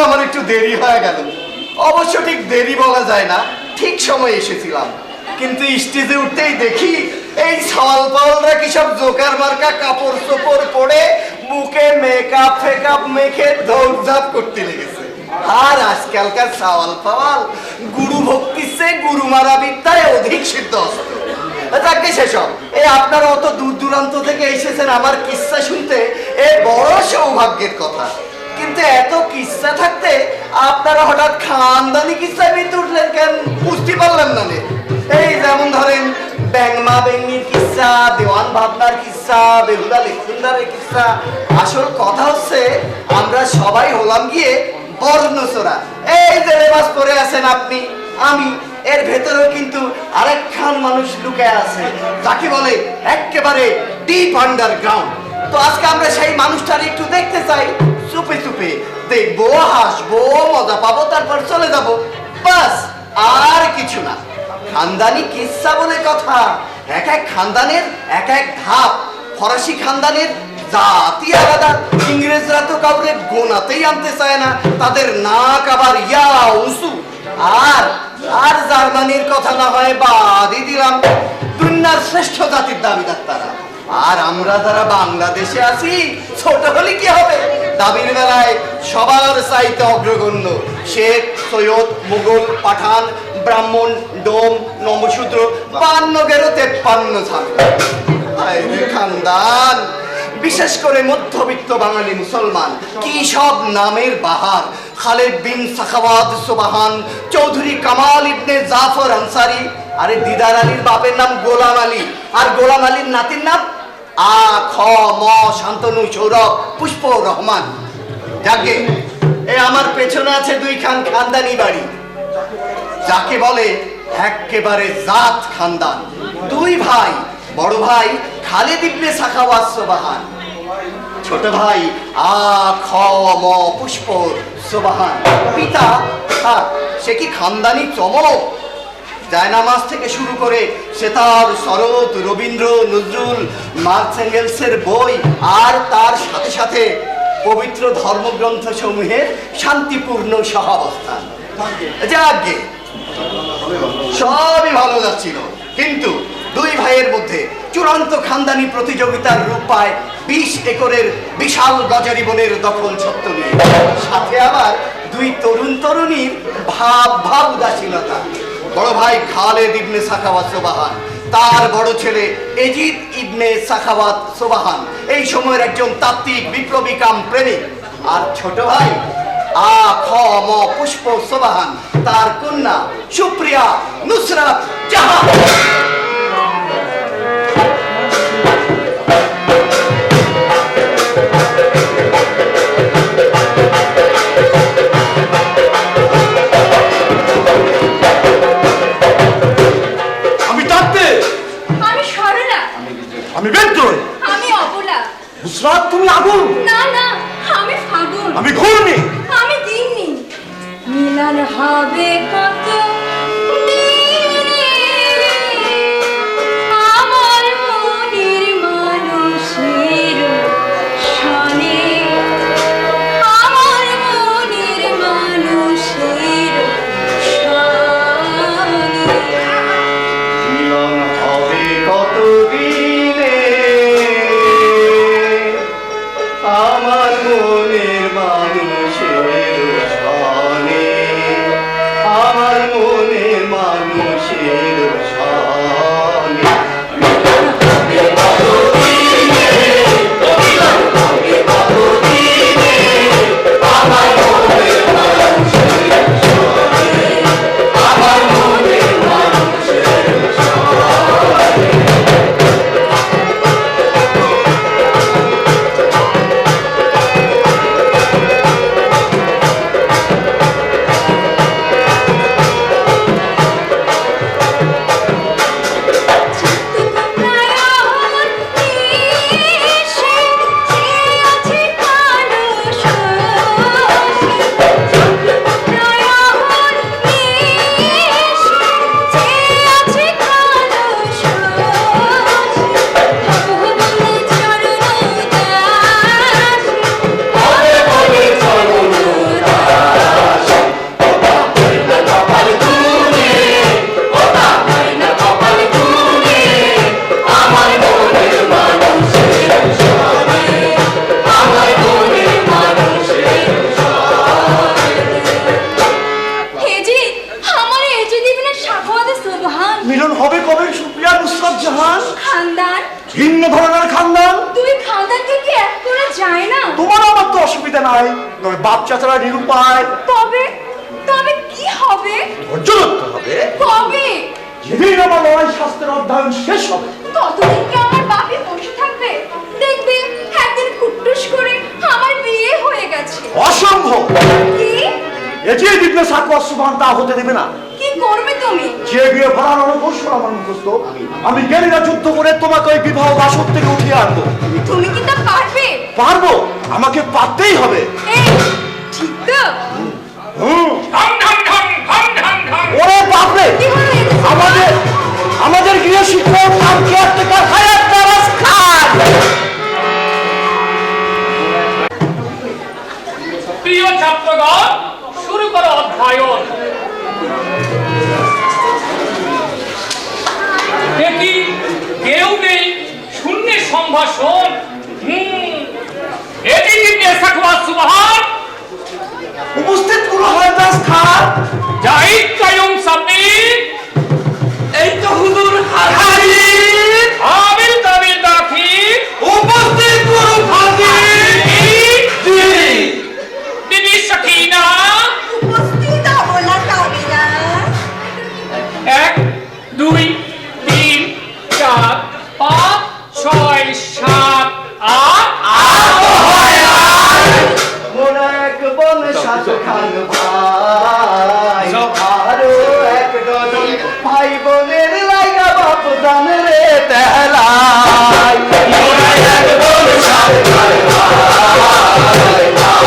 আমার একটু দেরি হয়ে গেল। অবশ্য ঠিক দেরি বলা যায় না, ঠিক সময় এসেছিলাম। কিন্তু স্টেজে উঠতেই দেখি এই সাওয়াল পাওয়ালরা কি সব জোকার মার্কা কাপড় চোপড় পরে মুখে মেকআপ ফেকআপ মেখে দৌড়ঝাঁপ করতে লেগেছে। আর আজকালকার সাওয়াল পাওয়াল গুরু ভক্তির চেয়ে গুরু মারা বিদ্যায় অধিক সিদ্ধহস্ত। যাকে সেসব, এই আপনারা অত দূর দূরান্ত থেকে এসেছেন আমার কিস্সা শুনতে, এ বড় সৌভাগ্যের কথা। কিন্তু এত কিস্সা থাকতে আপনারা হঠাৎ খানদানি কিস্সায় বিদ্যুৎ উঠলেন কেন, বুঝতে পারলাম না। এই যেমন ধরেন ব্যাংমা বেঙ্গির কিস্সা, দেওয়ান ভাবনার কিস্সা, বেহুলা লেখুনদারের কিস্সা। আসল কথা হচ্ছে আমরা সবাই হলাম গিয়ে বর্ণচোরা। এই যে লেবাস পরে আছেন আপনি, আমি, এর ভেতরেও কিন্তু আরেক খান মানুষ লুকায় আছে, যাকে বলে একেবারে ডিপ আন্ডারগ্রাউন্ড। তো আজকে আমরা সেই মানুষটার একটু দেখতে চাই, চুপে চুপে দেখবো, হাসবো, মজা পাবো, তারপর চলে যাব, বাস, আর কিছু না। খানদানি কিস্সা বলে কথা, এক এক খানদানের এক এক ধাপ। ফরাসি খানদানের জাতি আলাদা, ইংরেজরা তো কাউরে গোনাতেই আনতে চায় না, তাদের নাক আবার ইয়া উঁচু। আর আর জার্মানির কথা না হয় বাদই দিলাম, দুনিয়ার শ্রেষ্ঠ জাতির দাবিদার তারা। আর আমরা যারা বাংলাদেশে আছি, ছোট হলে কি হবে, দাবির বেলায় সবার চাইতে অগ্রগণ্য। শেখ, সৈয়দ, মুঘল, পাঠান, ব্রাহ্মণ, ডোম, নমশূদ্র, 52-53 ঝামেলা। খানদান, বিশেষ করে মধ্যবিত্ত বাঙালি মুসলমান, কি সব নামের বাহার। খালেদ বিন সাখাওয়াত সুবহান, চৌধুরী কামাল ইবনে জাফর আনসারি। আরে দিদার আলীর বাপের নাম গোলাম আলী, আর গোলাম আলীর নাতির নাম আ খ ম শান্তনু সৌরভ পুষ্প রহমান। যাকে এ আমার পেছনে আছে দুই খানদানি বাড়ি, যাকে বলে একেবারে জাত খানদান। দুই ভাই, বড় ভাই খালেদ ইবনে সাখাওয়াত সুবহান, ছোট ভাই আ খ ম পুষ্প সুবহান। পিতা সে কি খানদানি চমক! জায়নামাজ থেকে শুরু করে সেতার, শরৎ, রবীন্দ্র, নজরুল, মার্কস এঙ্গেলসের বই, আর তার সাথে সাথে পবিত্র ধর্মগ্রন্থ সমূহের শান্তিপূর্ণ সহাবস্থান। যাকে সবই ভালো যাচ্ছিল, কিন্তু দুই ভাইয়ের মধ্যে চূড়ান্ত খানদানি প্রতিযোগিতার রূপ পায় 20 একরের বিশাল গজারি বনের দখল ছত্র নিয়ে। সাথে আবার দুই তরুণ তরুণীর ভাব উদাসীনতা। বড় ভাই খালেদ ইবনে সাখাওয়াত সুবহান, তার বড় ছেলে এজিদ ইবনে সাখাওয়াত সুবহান এই সময়ের একজন তাত্ত্বিক বিপ্লবী কাম প্রেমিক। আর ছোট ভাই আ খ ম পুষ্প সুবহান, তার কন্যা সুপ্রিয়া নুসরাত জাহান। আমি বেন্টন, আমি অবলা। নুসরাত তুমি আগুন। না না, আমি ফাগুন। আমি ঘূর্ণি। আমি দিননি। মিলন হবে কত দিনে, সাখাওয়াতে সুবহান। মিলন হবে কবে সুপ্রিয়া নুসরাত জাহান? খানদান, ভিন্ন ধরনের খানদান। দুই খানদানকে কি এক করা যায় না? তোমার আমার তো অসুবিধা নাই, তবে বাপ চাচারা নিরুপায়। তবে তবে কি হবে? ধৈর্য ধরতে হবে। কবে? যেদিন আমার লড়াই শাস্ত্রের অধ্যয়ন শেষ হবে। ততদিন কি আমার বাপি বসে থাকবে? দেখবে একদিন কুট্টুস করে আমার বিয়ে হয়ে গেছে। অসম্ভব। কি? এ যে দিব্য সাকওয়া সুবহান তা হতে দেবে না। কি করবে তুমি? যে বিয়ে ভরার রণকৌশল আমার মুখস্থ, আমি গেরিলা যুদ্ধ করে তোমাকে ওই বিবাহ বাসর থেকে উঠিয়ে আনবো। তুমি কি তা পারবে? পারবো, আমাকে পারতেই হবে। এই ঠিক তো? ওরে বাপরে, কি হলো? আমাদের গৃহ শিক্ষক নাম কেয়ারটেকার হায়াত তারাস খান। প্রিয় ছাত্রগণ, শুরু করো অধ্যয়ন। দেখি কেউ নেই, শূন্যের সম্ভাষণ। এটি দিব্যে সাখাওয়াত সুবহান। উপস্থিত কোন হায়াত তারাস খান? জাহিদ কায়ুম সাব্বির। এই তো হুজুর হাজির। আমিল কাবিল দাখিল। উপস্থিত গুরু হাজির। জি। বিবি সাকিনা। উপস্থিত অবলা কাবিলা। 1 2 3 4 5 6 7 8 মোর এক বোন সাত খান ভাই, আরো এক ডজন ভাই বোনের লাইগা বাপ দান রে তেলাই। মোর এক বোন সাত খান ভাই,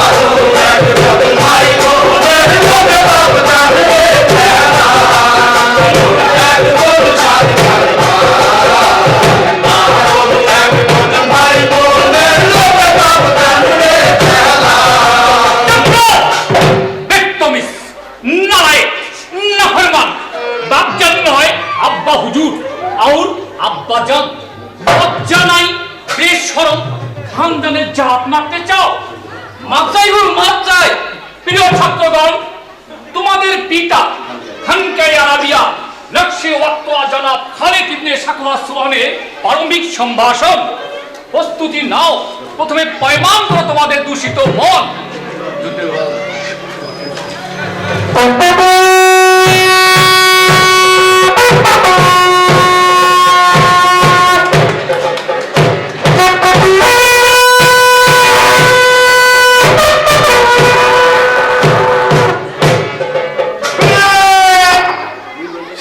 আরো এক ডজন ভাই বোনের লাইগা বাপ দান রে তেলাই। মোর এক বোন সাত খান ভাই, আরো এক ডজন ভাই বোনের লাইগা বাপ দান রে বেত্তমিস, নালায়েক, নাফরমান। বাপজান নয়, আব্বা হুজুর আর আব্বাজান। লজ্জা নাই, বেশরম, খানদানের জাত মারতে চাও? মাপ চাই গুরু, মাপ চাই। প্রিয় ছাত্রগণ, তোমাদের পিতা খানকায়ে আরাবিয়া নকশে ওয়াক্তা জনাব খালিদ ইবনে সাখাওয়াত সুবহানের প্রারম্ভিক সম্ভাষণ। প্রস্তুতি নাও। প্রথমে পয়মান করো তোমাদের দূষিত মন।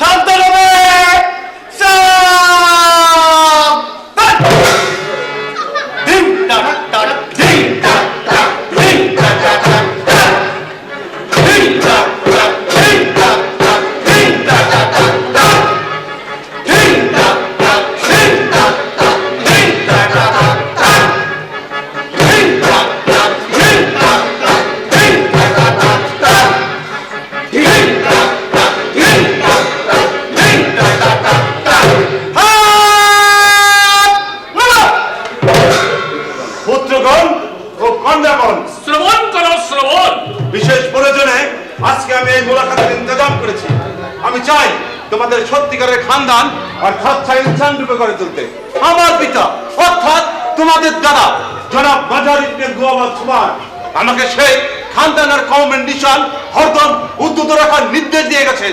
শান্ত হবে। সাম ডিম টাক টাক ডিম টাক টাক ডিম টাক টাক টাক ডিম টাক টাক ডিম টাক টাক ডিম টাক টাক টাক ডিম টাক টাক ডিম টাক টাক ডিম টাক টাক টাক ডিম টাক টাক ডিম টাক টাক ডিম টাক টাক টাক ডিম টাক টাক ডিম টাক টাক ডিম টাক টাক টাক। পুত্রগণ ও কন্যাগণ, শ্রবণ করো, শ্রবণ। বিশেষ প্রয়োজনে আজকে আমি এই মোলাকাতের ইন্তজাম করেছি। আমি চাই তোমাদের সত্যিকারের খানদান অর্থাৎ ইনসান রূপে গড়ে তুলতে। আমার পিতা অর্থাৎ তোমাদের দাদা জনাব বাজার ইবনে গুয়াবাদ সুবহান আমাকে সেই খানদানের কওমের নিশান হরদম উদ্যত রাখার নির্দেশ দিয়ে গেছেন।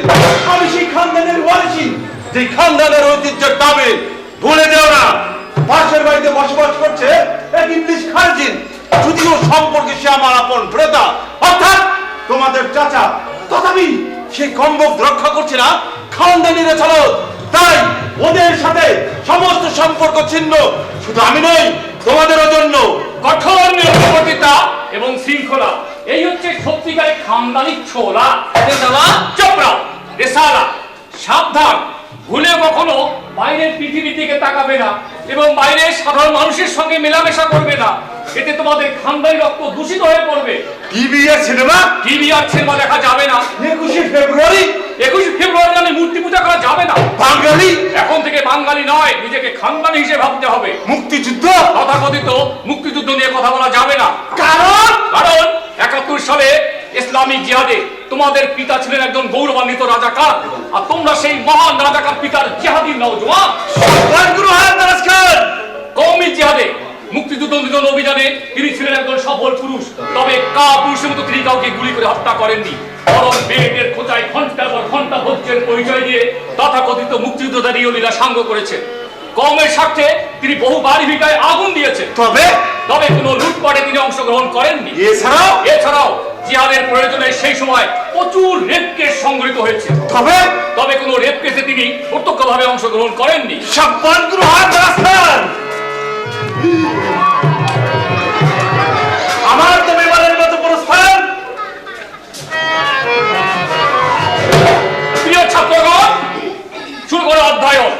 আমি সেই খানদানের ওয়ারিসি, যে খানদানের ঐতিহ্যের দাবি ভুলে যেও না। পাশের বাড়িতে বসবাস করছে এক ইংলিশ খারজিন, যদিও সম্পর্কে সে আমার আপন ভ্রাতা অর্থাৎ তোমাদের চাচা, তথাপি সেই কম্বক রক্ষা করছে না খানদানিরা চলো। তাই ওদের সাথে সমস্ত সম্পর্ক ছিন্ন। শুধু আমি নই, তোমাদেরও জন্য কঠোর নিরপেক্ষতা এবং শৃঙ্খলা, এই হচ্ছে সত্যিকারের খানদানি ছোলা। চোপড়া রেসালা, সাবধান। ভুলে কখনো বাইরের পৃথিবীর দিকে তাকাবে না এবং বাইরের সাধারণ মানুষের সঙ্গে মেলামেশা করবে না। এতে তোমাদের খানদানি রক্ত দূষিত হয়ে পড়বে। টিভি আর সিনেমা টিভি আর সিনেমা দেখা যাবে না। 21শে ফেব্রুয়ারি 21শে ফেব্রুয়ারি মানে মূর্তি পূজা করা যাবে না। বাঙালি এখন থেকে বাঙালি নয়, নিজেকে খানদানি হিসেবে ভাবতে হবে। মুক্তিযুদ্ধ তথাকথিত মুক্তিযুদ্ধ নিয়ে কথা বলা যাবে না। কারণ কারণ 71 সালে ইসলামিক জিহাদে তোমাদের পিতা ছিলেন একজন গৌরবান্বিত রাজাকার। আর তোমরা সেই মহান রাজাকার পিতার জিহাদি নওজোয়ান। কওমি জিহাদে মুক্তিযুদ্ধ অভিযানে তিনি ছিলেন একজন সফল পুরুষ, তবে পুরুষের মতো তিনি কাউকে গুলি করে হত্যা করেননি, বরং বেটের খোঁচায় ঘন্টার পর ঘন্টা ভোজ্যের পরিচয় দিয়ে তথাকথিত মুক্তিযুদ্ধধারী লীলা সাঙ্গ করেছেন। কওমের স্বার্থে তিনি বহু বাড়ি ভিটায় আগুন দিয়েছেন, তবে কোনো লুটপাটে তিনি অংশগ্রহণ করেননি। এছাড়াও জিহাদের প্রয়োজনে সেই সময় প্রচুর রেপ কেস সংঘটিত হয়েছে, তবে কোনো রেপ কেসে তিনি প্রত্যক্ষভাবে অংশগ্রহণ করেননি। আমার তুমি বলার মতো প্রস্থান। প্রিয় ছাত্রগণ, শুরু করো অধ্যয়ন।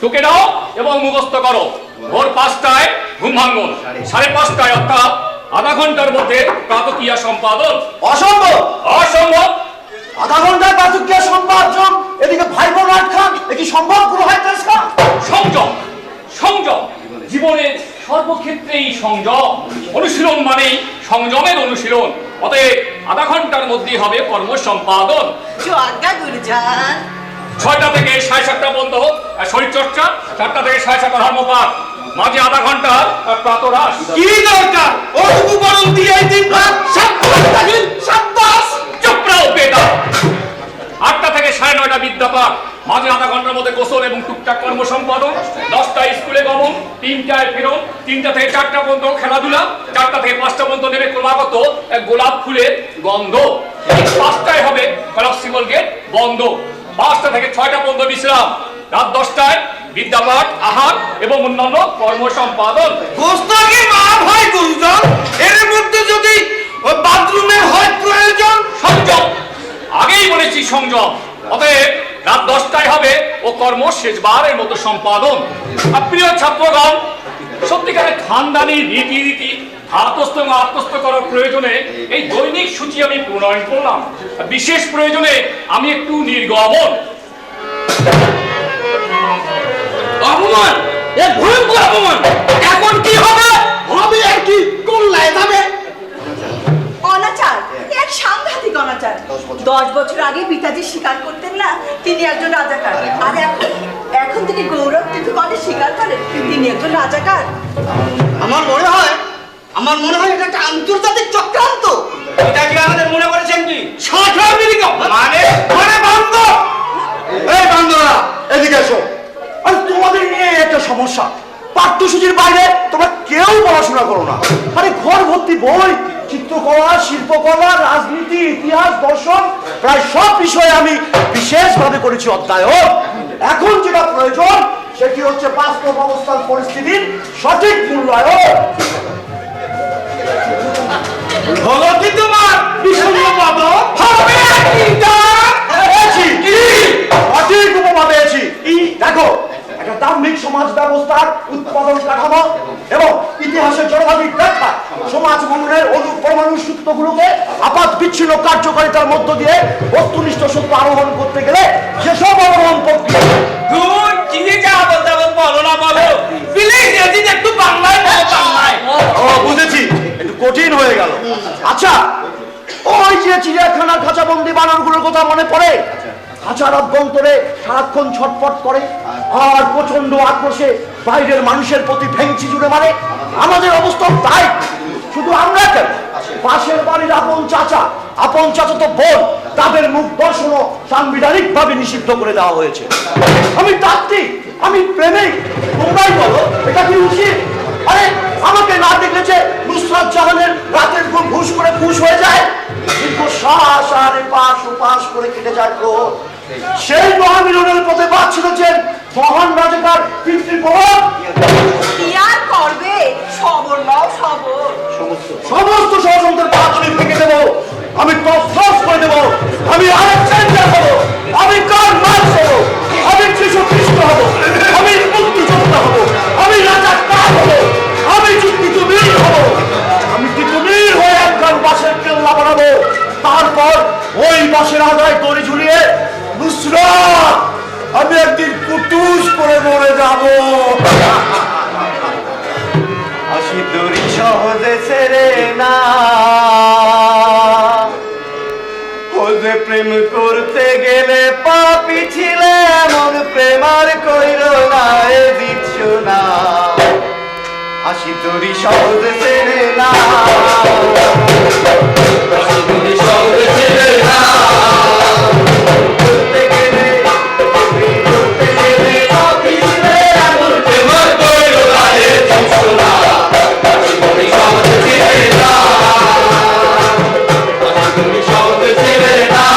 টুকে নাও এবং মুখস্থ করো। ভোর 5টায় ঘুম ভাঙুন, 5:30টায় অর্থাৎ আধা ঘন্টার মধ্যে প্রাতঃক্রিয়া সম্পাদন। অসম্ভব। অসম্ভব? আধা ঘন্টায় প্রাতঃক্রিয়া সম্পাদন, এদিকে ভাই বোন রাত খান, এ কি সম্ভব? পুরোহিত খান। সংযম, সংযম জীবনের সর্বক্ষেত্রেই সংযম। অনুশীলন মানেই সংযমের অনুশীলন। অতএব আধা ঘন্টার মধ্যেই হবে কর্ম সম্পাদন। 6টা থেকে 7:30 পর্যন্ত শরীরচর্চা, 4টা থেকে 7:30 ধর্মপাঠ, মাঝে আধা ঘন্টা প্রাতরাশ। কি দরকার ওটুকু বরং দিয়ে দিন। চুপড়াও পেটা। 8টা থেকে 9:30 বিদ্যাপাঠ, মাঝে আধা ঘন্টার মধ্যে গোসল এবং টুকটাক কর্ম সম্পাদন। 10টায় স্কুলে গমন, 3টায় ফেরত, 3টা থেকে 4টা পর্যন্ত খেলাধুলা, 4টা থেকে 5টা পর্যন্ত নেমে ক্রমাগত গোলাপ ফুলের গন্ধ। 5টায় হবে কলাপসিবল গেট বন্ধ। 5টা থেকে 6টা পর্যন্ত বিশ্রাম। রাত 10টায় বিদ্যাপাঠ, আহার এবং অন্যান্য কর্ম সম্পাদন। এর মধ্যে যদি বাথরুমের হয় প্রয়োজন। সংযম, আগেই বলেছি সংযম। অতএব রাত 10টায় হবে ও কর্ম শেষবারের মতো সম্পাদন। প্রিয় ছাত্রগণ, সত্যিকারের খানদানি রীতি আত্মস্থ এবং আত্মস্থ করার প্রয়োজনে এই দৈনিক সূচি আমি প্রণয়ন করলাম। বিশেষ প্রয়োজনে আমি একটু নির্গমন। অপমান, এ ভয়ঙ্কর অপমান। এখন কি হবে? হবে আর কি, কল্যাণ যাবে। অনাচার, এক সাংঘাতিক অনাচার। 10 বছর আগে পিতাজি স্বীকার করতেন না তিনি একজন রাজাকার, আর এখন তিনি গৌরব কিন্তু কলে স্বীকার করেন তিনি একজন রাজাকার। আমার মনে হয় এটা একটা আন্তর্জাতিক চক্রান্ত। এটা কি আমাদের মনে করেছেন কি? মানে বন্ধ। এই বান্দরা, এদিকে এসো। আর তোমাদের নিয়ে একটা সমস্যা, পাঠ্যসূচির বাইরে তোমরা কেউ পড়াশোনা করো না। আরে ঘর ভর্তি বই, চিত্রকলা, শিল্পকলা, রাজনীতি, ইতিহাস, দর্শন, প্রায় সব বিষয়ে আমি বিশেষভাবে করেছি অধ্যয়ন। এখন যেটা প্রয়োজন সেটি হচ্ছে বাস্তব অবস্থার পরিস্থিতির সঠিক মূল্যায়ন। হলো কি তোমার বিষণ্ণ পদ? হবে কি? সঠিক উপমা পেয়েছি। দেখো, একটা দাম্ভিক সমাজ ব্যবস্থার উৎপাদন কাঠামো এবং ইতিহাসের জনবাদী ব্যাখ্যা সমাজ গঠনের অনুপরমাণু সূত্রগুলোকে আপাত বিচ্ছিন্ন কার্যকারিতার মধ্য দিয়ে বস্তুনিষ্ঠ সত্য আরোহণ করতে গেলে যেসব আরোহণ প্রক্রিয়া বুঝেছি, একটু কঠিন হয়ে গেল। আচ্ছা, ওই যে চিড়িয়াখানার খাঁচাবন্দি বানরগুলোর কথা মনে পড়ে? খাঁচার অভ্যন্তরে সারাক্ষণ ছটফট করে আর প্রচন্ড আক্রোশে বাইরের মানুষের প্রতি ভেঙচি জুড়ে মারে। আমাদের অবস্থা তাই। শুধু আমরা কেন, পাশের বাড়ির আপন চাচা তো বোন, তাদের মুখ দর্শনও সাংবিধানিক ভাবে নিষিদ্ধ করে দেওয়া হয়েছে। আমি তাত্ত্বিক, আমি প্রেমিক, তোমরাই বলো এটা কি উচিত? আরে আমাকে না দেখেছে নুসরাত জাহানের রাতের ঘুম ঘুষ করে ফুস হয়ে যায়, কিন্তু শ্বাস আর পাশ ও পাশ করে কেটে যায় ক্রোধ। সেই মহামিলনের পথে বাঁচছিলেন মহান রাজাকার পিতৃপ্রভাব। কি আর করবে? সবর নাও, সবর। সমস্ত ষড়যন্ত্রের পা আমি ভেঙে দেবো, আমি তছনছ করে দেবো, আমি আলেকজান্ডার হবো, আমি কার্ল মার্কস হবো, আমি যীশু খ্রিস্ট হবো, আমি মুক্তিযোদ্ধা হবো, আমি রাজা কার হবো, আমি তিতুমির হবো, আমি তিতুমির হয়ে একখান বাঁশের কেল্লা বানাবো। তারপর ওই বাঁশের আগায় দড়ি ঝুলিয়ে নুসরাত আমি একদিন কুটুস করে মরে যাবো। আসি দড়ি সহজে ছেড়ে না, ও যে প্রেম করতে গেলে সহজ ছেড়ে না ঘুরতে গেলে অফিসে এমন প্রেমের কইল রাহে চুষলা তুমি সহজ ছেড়ে না তুমি সহজ ছেড়ে না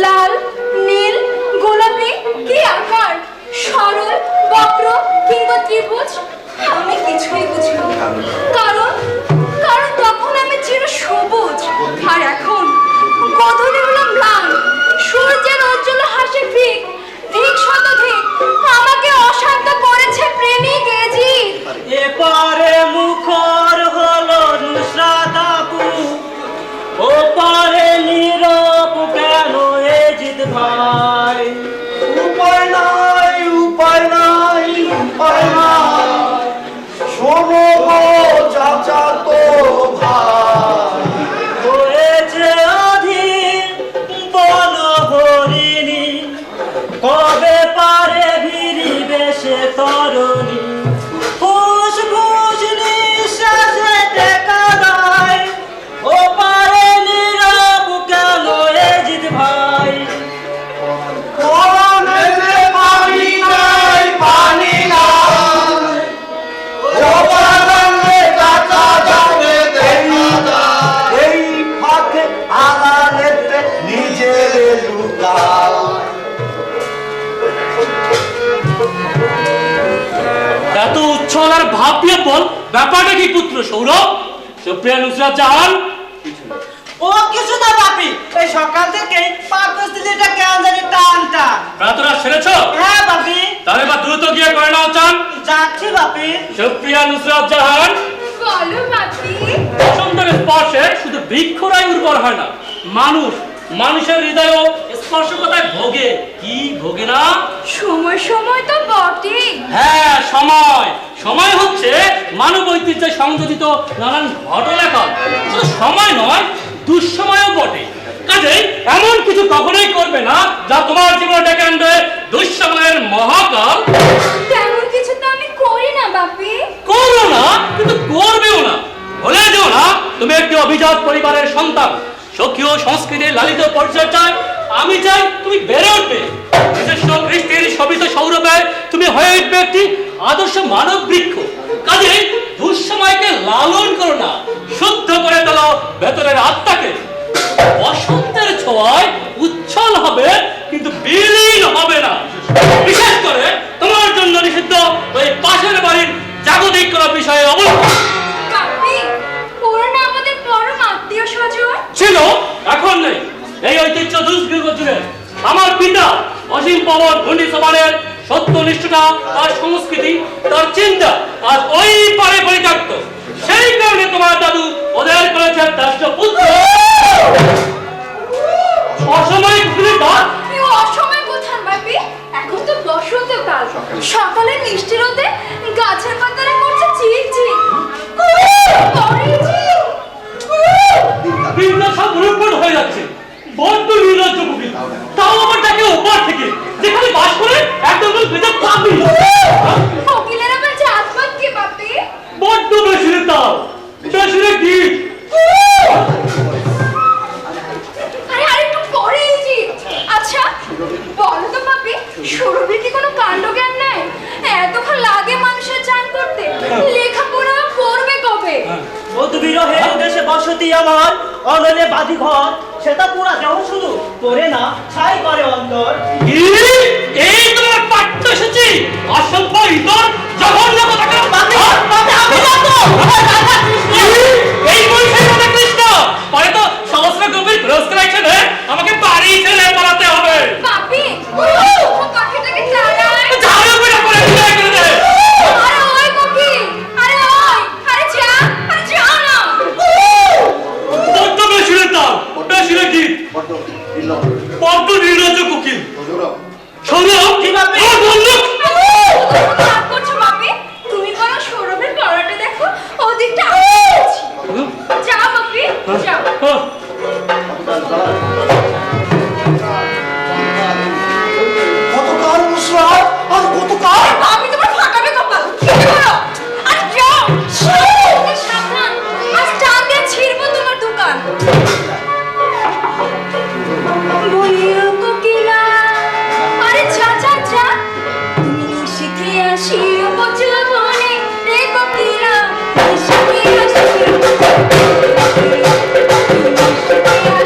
লাল নীল গোলাপি কি আকার সরল বক্র কিংবা ত্রিভুজ আমি কিছুই বুঝি না কারণ কারণ তখন আমি চির সবুজ আর এখন গধূলি হলাম লাল সূর্যের উজ্জ্বল হাসি ফিক ধিক শতধিক আমাকে অশান্ত করেছে প্রেমিক এজিদ এপারে মুখর হলো নুসরাত আপু ওপারে নীরব কেন এজিদ ভাই উপায় নাই উপায় নাই উপায় নাই শোনো গো চাচা তো ভাই হয়েছে অধীর বন হরিণী কবে পারে ভিড়িবে সে তরুণী ফুস ফুস নিঃশ্বাসে টেকা দেয় ওপারে নীরব কেন এজিদ ভাই কোনে যে পানি নাই পানি নাই জবানে চাচা যাবে দেখা যায় এই এত উচ্ছল আর ভাবিয়ে বল ব্যাপারটা কি পুত্র সৌরভ? সুপ্রিয়া নুসরাত জাহান ও কিছু না বাপি, এই সকাল থেকে পাকস্থলীটা কেমন জানি টান টান। প্রাতরা সেরেছ? হ্যাঁ বাপি। তাহলে বা দ্রুত গিয়ে করে নাও চান। যাচ্ছি বাপি। সুপ্রিয়া নুসরাত জাহান, বলো বাপি। বসন্তের স্পর্শে শুধু বৃক্ষরাই উর্বর হয় না, মানুষের হৃদয়ও স্পর্শকতায় ভোগে। কি ভোগে না? সময় সময় তো বটে। হ্যাঁ, সময় হচ্ছে মানব ঐতিহ্যে সংযোজিত নানান ঘটনাকাল। শুধু সময় নয়, দুঃসময়ও বটে। কাজেই এমন কিছু কখনোই করবে না যা তোমার জীবনে ডেকে আনবে দুঃসময়ের মহাকাল। তেমন কিছু তো আমি করি না বাপি। করো না, কিন্তু করবেও না। ভুলে যেও না তুমি একটি অভিজাত পরিবারের সন্তান। সখী ও সংস্কৃতির লালিত পরিচর্যায় আমি চাই তুমি বেড়ে উঠবে। নিজস্ব দৃষ্টির শোভিত সৌরভে তুমি হয়ে উঠবে একটি আদর্শ মানব বৃক্ষ। কাজে দুঃসময়কে লালন করো না, শুদ্ধ করে তোলো ভেতরের আত্মাকে। বসন্তের ছোঁয়ায় উচ্ছল হবে, কিন্তু বিলীন হবে না। বিশেষ করে তোমার জন্য নিষিদ্ধ ওই পাশের বাড়ির জাগতিক কোনো বিষয়ে অবলম্বন। বাপি, ওরা না আমাদের পরম আত্মীয় স্বজন ছিল, এখন নেই। এই ঐতিহ্য দুষ্কৃত যুগের আমার পিতা অসীম পবন ঘূর্ণিসমানের সত্যনিষ্ঠতা, তার সংস্কৃতি, তার চিন্তা আজ ওই পারে পরিত্যক্ত। সেই কারণে তোমার দাদু ওদের করেছেন দাস্য পুত্র। অসময়ে খুলে দাঁত। কেউ অসময় কোথান বাপি? এখন তো বসন্তকাল। সকালে মিষ্টি রোদে গাছের পাতারা করছে চিলচিল। বিদ্যা সব রূপণ হয়ে যাচ্ছে। বড্ড নির্লজ্জ কুকিল। তাও আবার তাকে ওপার থেকে, যেখানে বাস করে একদম ভেতর থাকবি। কোকিলের আবার জাতপাত কি বাপি? বড্ড বেশিরে তাও, বেশিরে গীত। আরে আরেকটু পরেই জি। আচ্ছা বলো তো বাপি, সুরভির কি কোনো কাণ্ডজ্ঞান নাই? এতক্ষণ লাগে মানুষের চান করতে। লেখাপড়া করবে কবে? বধু বিরহের দেশে বসতি আমার, অনলে বাদি ঘর, সেটা পুরা দেহ শুধু করে না ছাই করে অন্তর। কি? এই তোমার পাঠ্যসূচি? অসভ্য ইতর জঘন্য কথাকে এই বইটাই রাধা কৃষ্ণ। পরে তো সহস্র গভীর ক্রস কালেকশনে আমাকে বাড়ি ছেড়ে পালাতে হবে। বাপি, ও পাখিটাকে টানায়। ঝাড়ু করে বিদায় করে দে। আরে ওই কোকিল, আরে ওই, আরে যা না। বড্ড বেশিরে তাও, বেশিরে গীত, বড্ড নির্লজ্জ কুকিল। সৌরভ, কি ব্যাপার? ও বন্দুক। রাগ করছো বাপি? তুমি বলো সৌরভের পড়াটা দেখো, ওদিকটা আমি আছি। যাও বাপি, যাও। কতকাল নুসরাত, আর কতকাল? আমি তোমার ফাটাবে কপাল। কি করো? আরে যাও। সাবধান, আজ টান দিয়ে ছিড়বো তোমার দোকান। বলিও কোকিলা, আরে যা যা যা, তুমি নিশিথে আসিও বচবনে রে কোকিলা, নিশিথে আসিও, নিশিথে